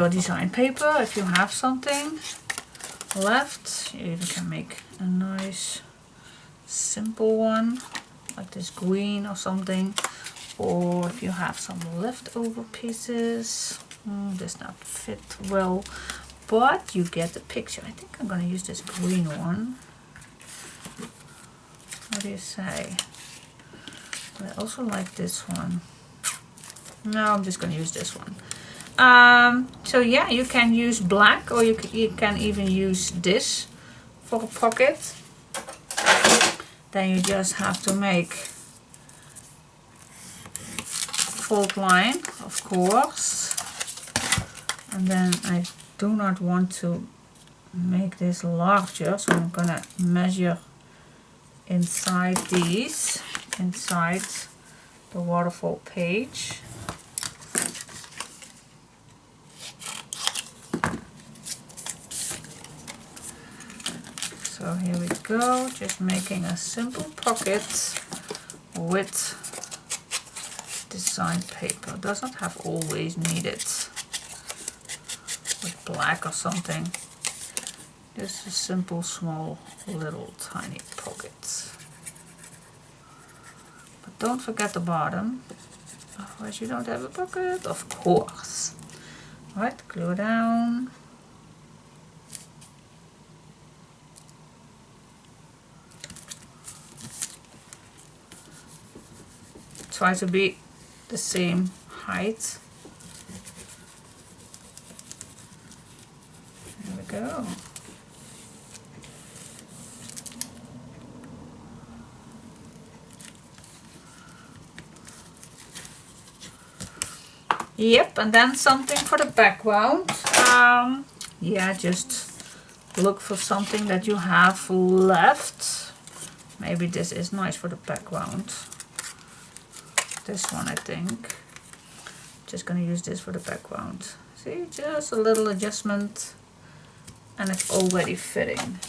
design paper if you have something left. You even can make a nice simple one like this green or something. Or if you have some leftover pieces, does not fit well, but you get the picture. I think I'm gonna use this green one. What do you say? I also like this one. No, I'm just gonna use this one. So yeah, you can use black, or you can even use this for a pocket. Then you just have to make fold line, of course, and then I do not want to make this larger, so I'm gonna measure inside these, inside the waterfall page. So here we go, just making a simple pocket with design paper. Does not have always needed with black or something. Just a simple, small, little, tiny pocket. But don't forget the bottom, otherwise you don't have a pocket, of course. Alright, glue it down. Try to be the same height. There we go. Yep, and then something for the background. Yeah, just look for something that you have left. Maybe this is nice for the background. This one, I think. Just gonna use this for the background. See, just a little adjustment and it's already fitting.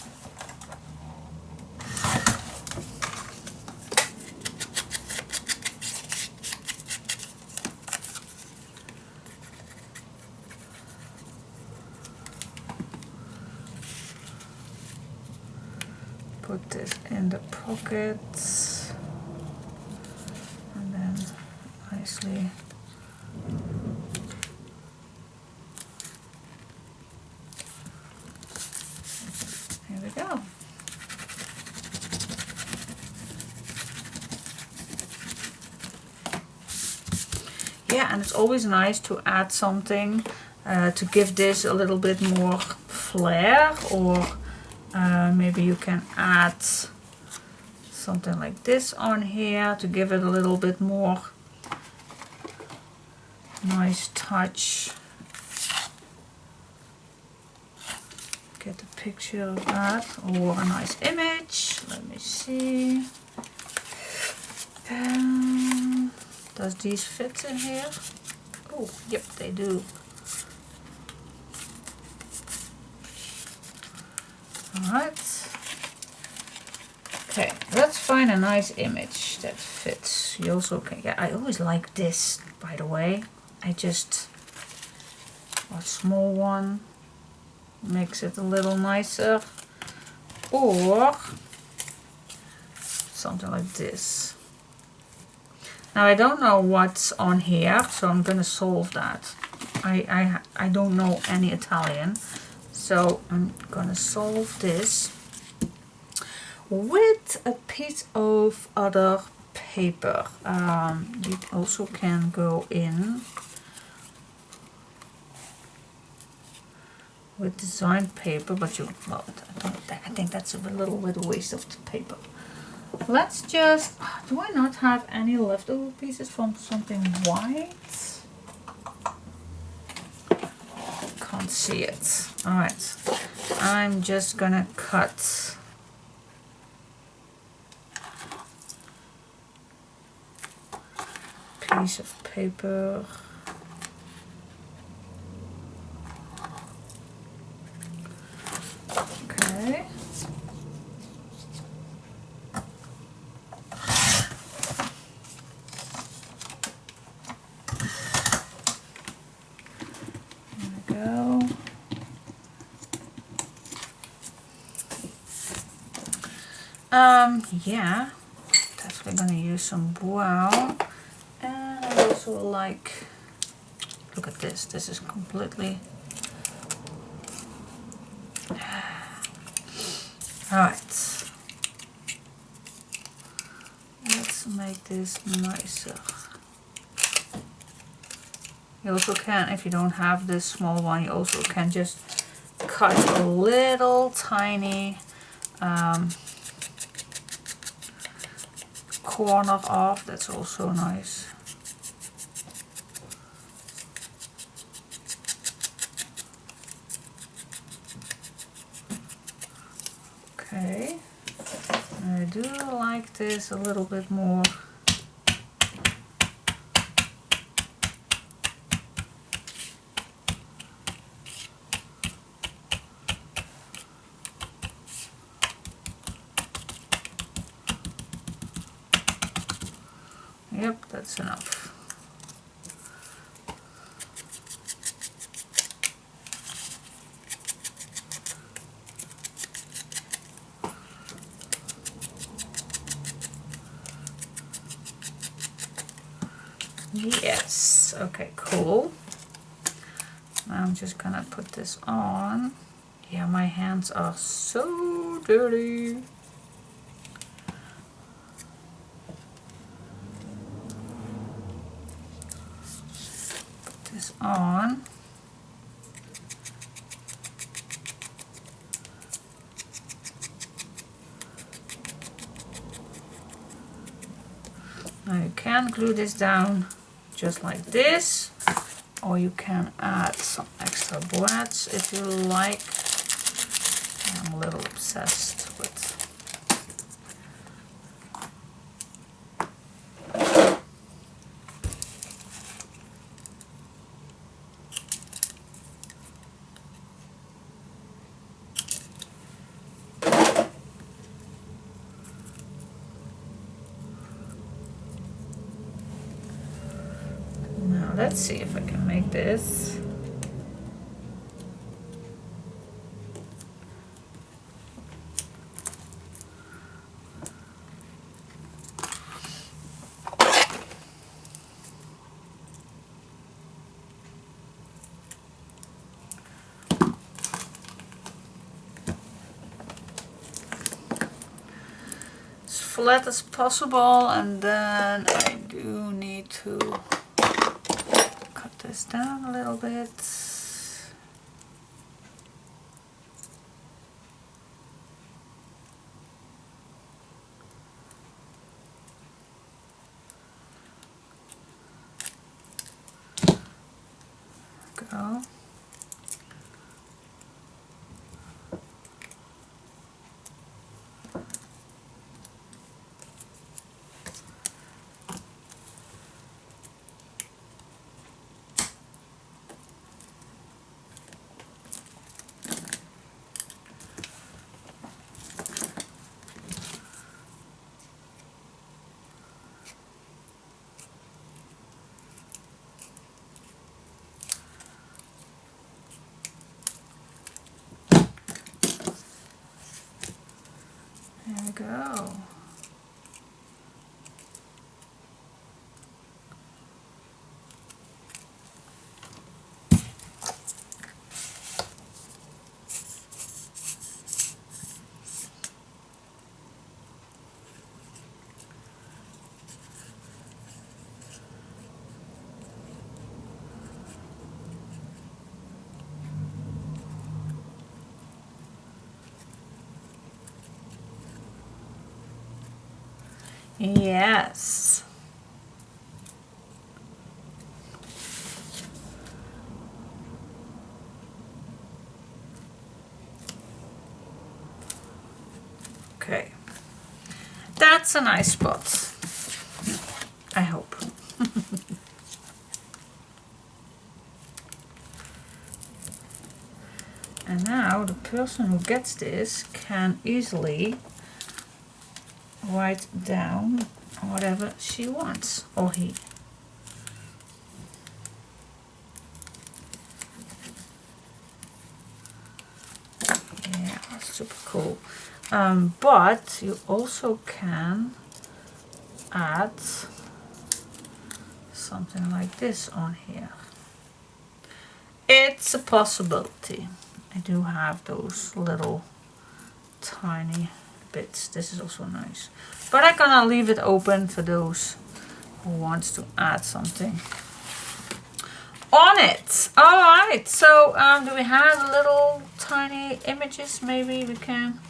Put this in the pockets and then nicely here we go. Yeah, and it's always nice to add something to give this a little bit more flair, or maybe you can add something like this on here to give it a little bit more nice touch. Get a picture of that, or a nice image. Let me see. Does these fit in here? Oh, yep, they do. Alright. Okay, let's find a nice image that fits. You also can, yeah, I always like this, by the way. I just, a small one makes it a little nicer. Or something like this. Now I don't know what's on here, so I'm gonna solve that. I don't know any Italian, so I'm gonna solve this with a piece of other paper. You also can go in with design paper, but you, well, I think that's a little bit of waste of the paper. Let's just, do I not have any leftover pieces from something white? Can't see it. Alright, I'm just gonna cut a piece of paper. Okay. Yeah, definitely gonna use some brown, and I also like, look at this is completely, alright, let's make this nicer. You also can, if you don't have this small one, you also can just cut a little tiny corner off. That's also nice. Okay, I do like this a little bit more. Yep, that's enough. Yes, okay, cool. Now I'm just gonna put this on. Yeah, my hands are so dirty. Put this on. Now you can glue this down just like this, or you can add some extra boards if you like. I'm a little obsessed with. Now let's see if I can make this. Flat as possible, and then I do need to cut this down a little bit. Go. There we go. Yes. Okay. That's a nice spot. I hope. And now the person who gets this can easily write down whatever she wants, or he. Yeah, that's super cool. But you also can add something like this on here. It's a possibility. I do have those little tiny bits. This is also nice. But I'm gonna leave it open for those who wants to add something on it. Alright, so do we have little tiny images? Maybe we can.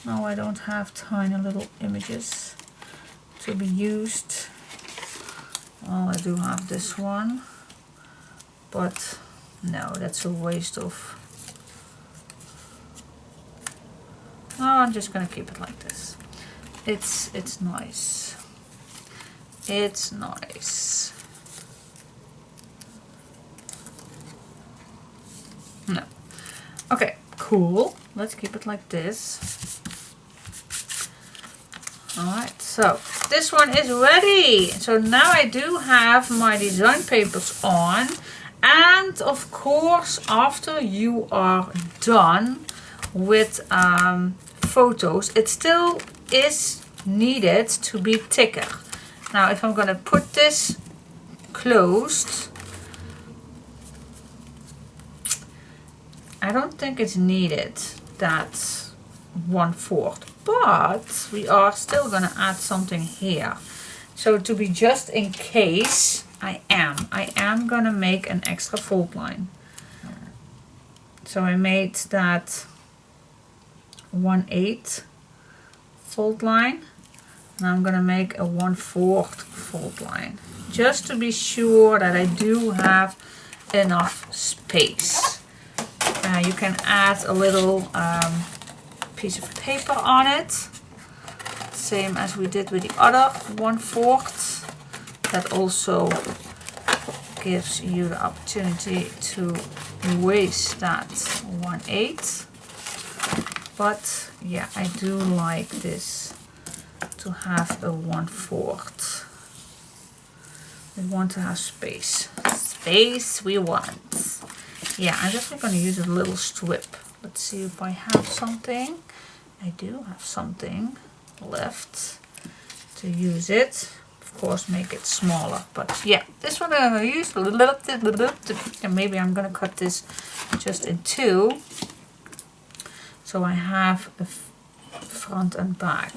No, I don't have tiny little images to be used. Well, I do have this one, but no, that's a waste of. No, I'm just gonna keep it like this. It's nice. It's nice. No. Okay, cool. Let's keep it like this. Alright, so this one is ready. So now I do have my design papers on. And of course, after you are done with photos, it still is needed to be thicker. Now if I'm gonna put this closed, I don't think it's needed that 1/4, but we are still gonna add something here. So to be just in case, I am gonna make an extra fold line. So I made that 1/8 fold line, and I'm gonna make a 1/4 fold line, just to be sure that I do have enough space. You can add a little piece of paper on it, same as we did with the other 1/4. That also gives you the opportunity to waste that 1/8. But yeah, I do like this to have a 1/4. We want to have space. Space we want. Yeah, I'm definitely going to use a little strip. Let's see if I have something. I do have something left to use it. Of course, make it smaller. But yeah, this one I'm going to use a little bit. And maybe I'm going to cut this just in two. So I have a front and back.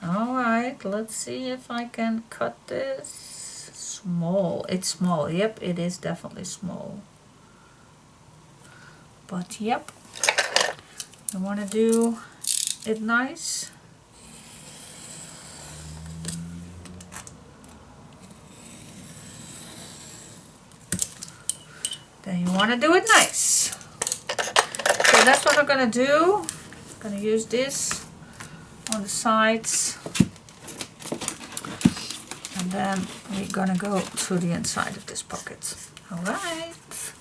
Alright, let's see if I can cut this small. It's small. Yep, it is definitely small. But yep, I want to do it nice. Then you want to do it nice. So that's what I'm going to do. I'm going to use this on the sides. And then we're going to go to the inside of this pocket. Alright.